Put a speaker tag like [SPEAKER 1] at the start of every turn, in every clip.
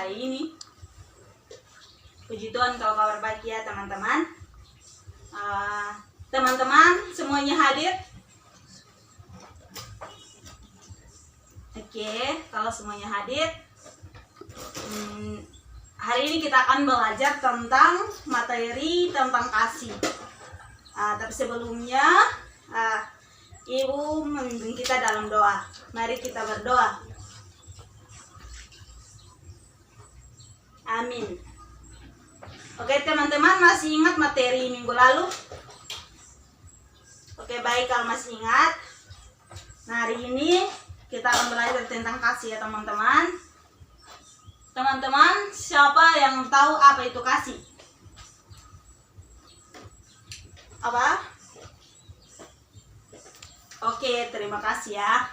[SPEAKER 1] hari ini. Puji Tuhan kalau kabar baik ya teman-teman. Teman-teman semuanya hadir? Oke, kalau semuanya hadir, hari ini kita akan belajar tentang materi tentang kasih. Tapi sebelumnya, Ibu memimpin kita dalam doa. Mari kita berdoa. Amin. Oke teman-teman, masih ingat materi minggu lalu? Oke baik, kalau masih ingat, nah hari ini kita akan belajar tentang kasih ya teman-teman. Teman-teman, siapa yang tahu apa itu kasih? Apa? Oke, terima kasih ya.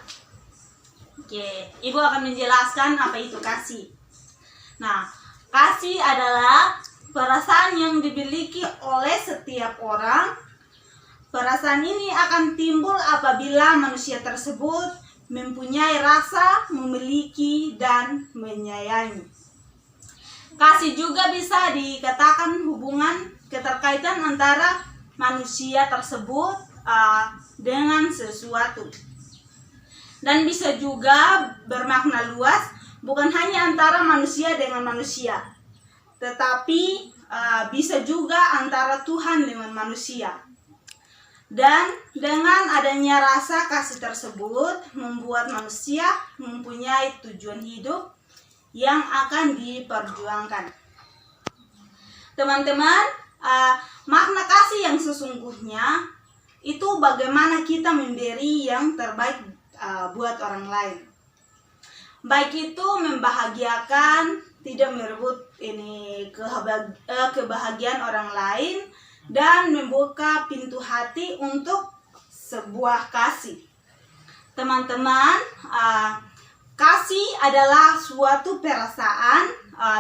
[SPEAKER 1] Oke, Ibu akan menjelaskan apa itu kasih. Nah, kasih adalah perasaan yang dimiliki oleh setiap orang. Perasaan ini akan timbul apabila manusia tersebut mempunyai rasa memiliki dan menyayangi. Kasih juga bisa dikatakan hubungan keterkaitan antara manusia tersebut dengan sesuatu. Dan bisa juga bermakna luas, bukan hanya antara manusia dengan manusia, tetapi bisa juga antara Tuhan dengan manusia. Dan dengan adanya rasa kasih tersebut membuat manusia mempunyai tujuan hidup yang akan diperjuangkan. Teman-teman, makna kasih yang sesungguhnya itu bagaimana kita memberi yang terbaik buat orang lain. Baik itu membahagiakan, tidak merebut kebahagiaan orang lain, dan membuka pintu hati untuk sebuah kasih. Teman-teman, kasih adalah suatu perasaan,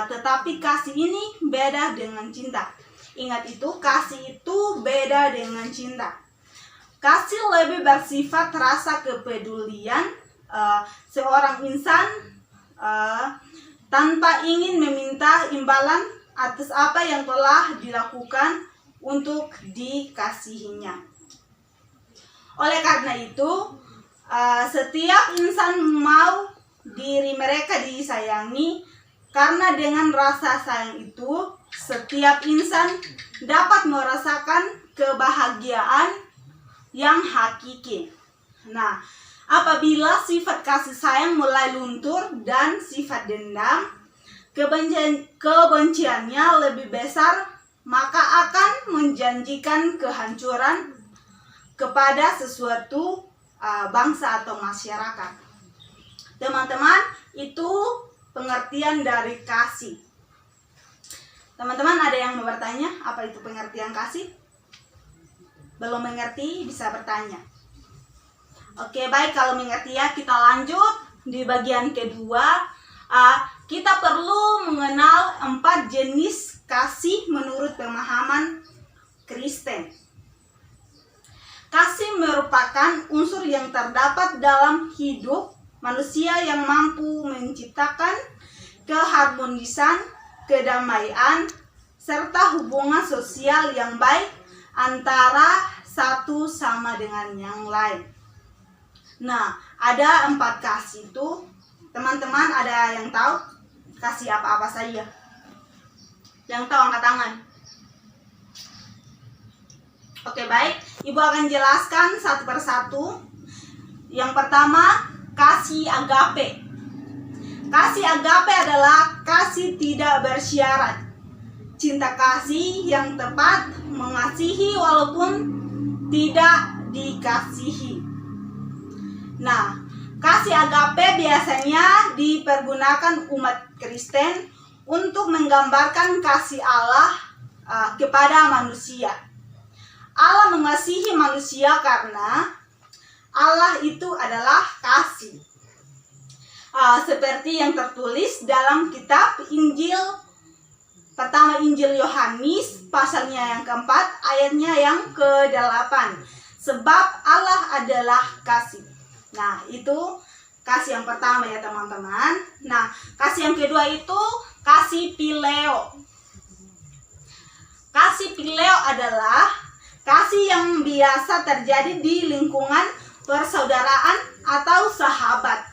[SPEAKER 1] tetapi kasih ini beda dengan cinta. Ingat itu, kasih itu beda dengan cinta. Kasih lebih bersifat rasa kepedulian seorang insan tanpa ingin meminta imbalan atas apa yang telah dilakukan untuk dikasihinya. Oleh karena itu, setiap insan mau diri mereka disayangi, karena dengan rasa sayang itu setiap insan dapat merasakan kebahagiaan yang hakiki. Nah, apabila sifat kasih sayang mulai luntur dan sifat dendam, kebenciannya lebih besar, maka akan menjanjikan kehancuran kepada sesuatu bangsa atau masyarakat. Teman-teman, itu pengertian dari kasih. Teman-teman, ada yang mau bertanya apa itu pengertian kasih? Belum mengerti bisa bertanya. Oke, baik, kalau mengerti ya, kita lanjut di bagian kedua. Kita perlu mengenal 4 jenis kasih menurut pemahaman Kristen. Kasih merupakan unsur yang terdapat dalam hidup manusia yang mampu menciptakan keharmonisan, kedamaian, serta hubungan sosial yang baik antara satu sama dengan yang lain. Nah, ada 4 kasih itu. Teman-teman, ada yang tahu kasih apa-apa saja? Yang tahu angkat tangan. Oke, baik. Ibu akan jelaskan satu persatu. Yang pertama, kasih agape. Kasih agape adalah kasih tidak bersyarat. Cinta kasih yang tepat mengasihi walaupun tidak dikasihi. Nah, kasih agape biasanya dipergunakan umat Kristen untuk menggambarkan kasih Allah kepada manusia. Allah mengasihi manusia karena Allah itu adalah kasih. Seperti yang tertulis dalam kitab Injil pertama, Injil Yohanes pasalnya yang keempat, ayatnya yang ke-8. Sebab Allah adalah kasih. Nah, itu kasih yang pertama ya teman-teman. Nah, kasih yang kedua itu kasih phileo. Kasih phileo adalah kasih yang biasa terjadi di lingkungan persaudaraan atau sahabat.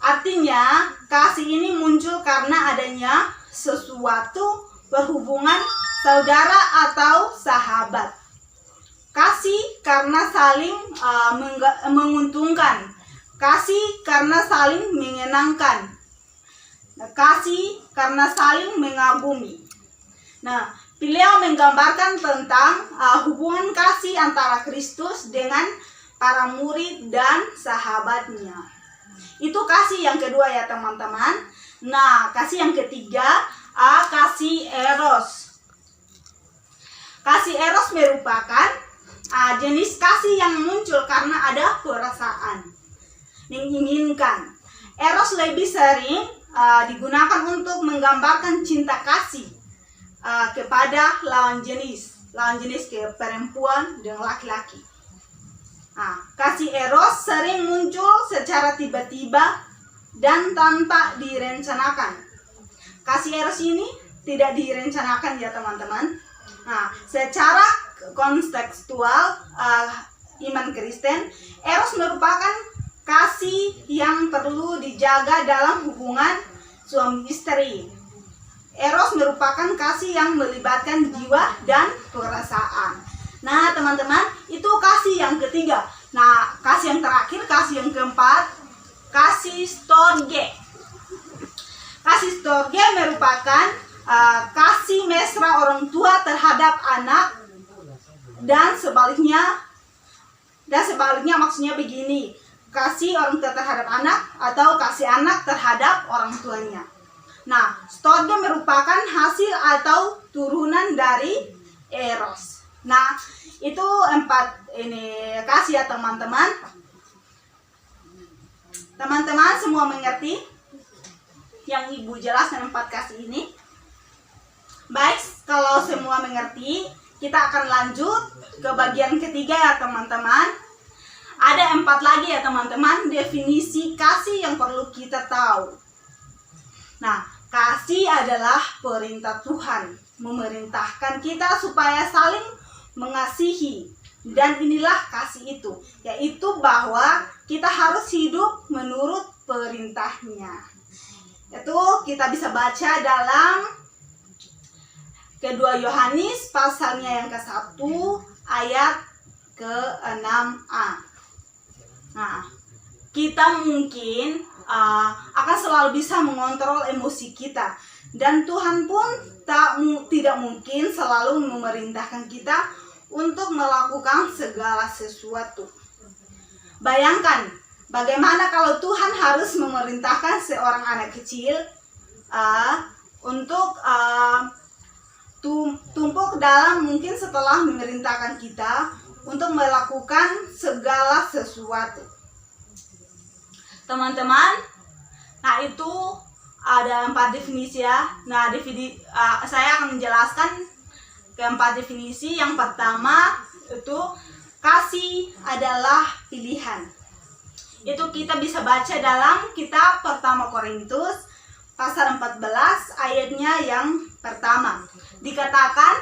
[SPEAKER 1] Artinya, kasih ini muncul karena adanya sesuatu berhubungan saudara atau sahabat. Kasih karena saling menguntungkan. Kasih karena saling menyenangkan. Kasih karena saling mengagumi. Nah, phileo menggambarkan tentang hubungan kasih antara Kristus dengan para murid dan sahabatnya. Itu kasih yang kedua ya teman-teman. Nah, kasih yang ketiga, kasih eros. Kasih eros merupakan jenis kasih yang muncul karena ada perasaan menginginkan. Eros lebih sering digunakan untuk menggambarkan cinta kasih kepada lawan jenis ke perempuan dan laki-laki. Kasih eros sering muncul secara tiba-tiba dan tanpa direncanakan. Kasih eros ini tidak direncanakan ya teman-teman. Secara kontekstual iman Kristen, eros merupakan kasih yang perlu dijaga dalam hubungan suami istri. Eros merupakan kasih yang melibatkan jiwa dan perasaan. Nah teman-teman, itu kasih yang ketiga. Nah, kasih yang terakhir, kasih yang keempat, kasih storge. Kasih storge merupakan kasih mesra orang tua terhadap anak dan sebaliknya maksudnya begini, kasih orang tua terhadap anak atau kasih anak terhadap orang tuanya. Nah, storge merupakan hasil atau turunan dari eros. Nah, itu 4 ini kasih ya teman-teman. Teman-teman semua mengerti yang Ibu jelaskan 4 kasih ini? Baik, kalau semua mengerti, kita akan lanjut ke bagian ketiga ya teman-teman. Ada 4 lagi ya teman-teman, definisi kasih yang perlu kita tahu. Nah, kasih adalah perintah Tuhan, memerintahkan kita supaya saling mengasihi. Dan inilah kasih itu, yaitu bahwa kita harus hidup menurut perintahnya. Itu kita bisa baca dalam kedua Yohanes pasalnya yang ke-1 ayat ke-6a. Nah, kita mungkin akan selalu bisa mengontrol emosi kita, dan Tuhan pun tidak mungkin selalu memerintahkan kita untuk melakukan segala sesuatu. Bayangkan bagaimana kalau Tuhan harus memerintahkan seorang anak kecil untuk tumpuk dalam, mungkin setelah memerintahkan kita untuk melakukan segala sesuatu. Teman-teman, nah itu ada 4 definisi ya. Nah, saya akan menjelaskan keempat definisi. Yang pertama itu kasih adalah pilihan. Itu kita bisa baca dalam kitab pertama Korintus pasal 14 ayatnya yang pertama. Dikatakan,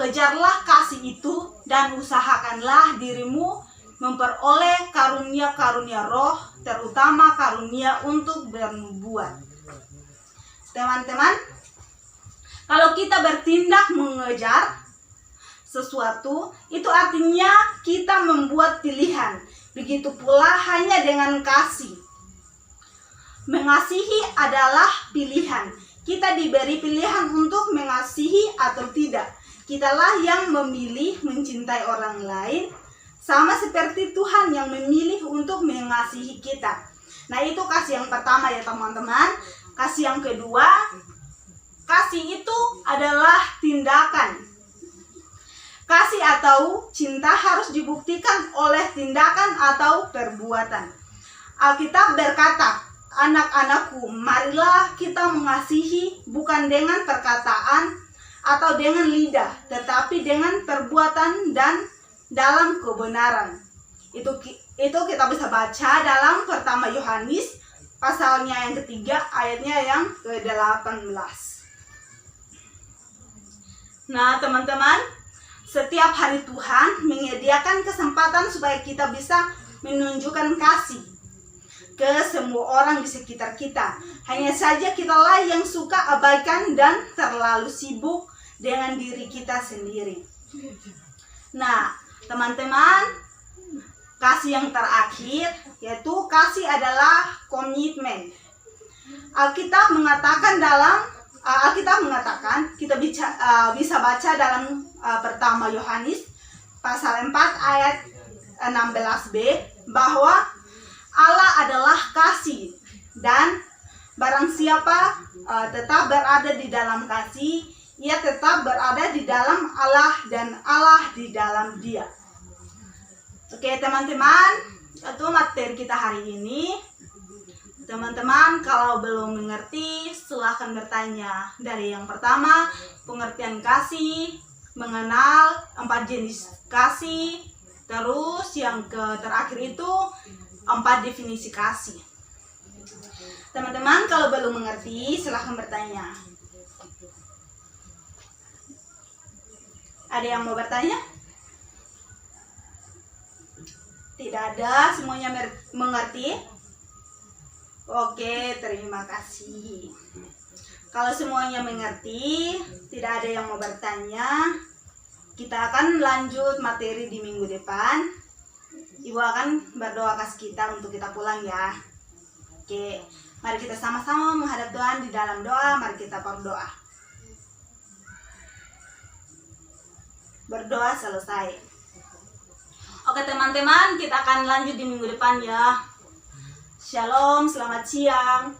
[SPEAKER 1] kejarlah kasih itu dan usahakanlah dirimu memperoleh karunia-karunia roh, terutama karunia untuk bernubuat. Teman-teman, kalau kita bertindak mengejar sesuatu, itu artinya kita membuat pilihan. Begitu pula hanya dengan kasih. Mengasihi adalah pilihan. Kita diberi pilihan untuk mengasihi atau tidak. Kitalah yang memilih mencintai orang lain, sama seperti Tuhan yang memilih untuk mengasihi kita. Nah, itu kasih yang pertama ya teman-teman. Kasih yang kedua, kasih itu adalah tindakan. Kasih atau cinta harus dibuktikan oleh tindakan atau perbuatan. Alkitab berkata, anak-anakku, marilah kita mengasihi bukan dengan perkataan atau dengan lidah, tetapi dengan perbuatan dan dalam kebenaran. Itu kita bisa baca dalam pertama Yohanes pasalnya yang ketiga ayatnya yang ke-18. Nah, teman-teman, setiap hari Tuhan menyediakan kesempatan supaya kita bisa menunjukkan kasih ke semua orang di sekitar kita. Hanya saja kitalah yang suka abaikan dan terlalu sibuk dengan diri kita sendiri. Nah, teman-teman, kasih yang terakhir yaitu kasih adalah komitmen. Alkitab mengatakan kita bisa baca dalam pertama Yohanes pasal 4 ayat 16b bahwa Allah adalah kasih, dan barang siapa tetap berada di dalam kasih, ia tetap berada di dalam Allah dan Allah di dalam dia. Oke teman-teman, itu materi kita hari ini. Teman-teman, kalau belum mengerti, silahkan bertanya. Dari yang pertama, pengertian kasih, mengenal 4 jenis kasih, terus yang terakhir itu 4 definisi kasih. Teman-teman, kalau belum mengerti, silahkan bertanya. Ada yang mau bertanya? Tidak ada, semuanya mengerti? Oke, terima kasih. Kalau semuanya mengerti, tidak ada yang mau bertanya, kita akan lanjut materi di minggu depan. Ibu akan berdoa kasih kita untuk kita pulang ya. Oke, mari kita sama-sama menghadap Tuhan di dalam doa. Mari kita berdoa. Berdoa selesai. Oke teman-teman, kita akan lanjut di minggu depan ya. Shalom, selamat siang.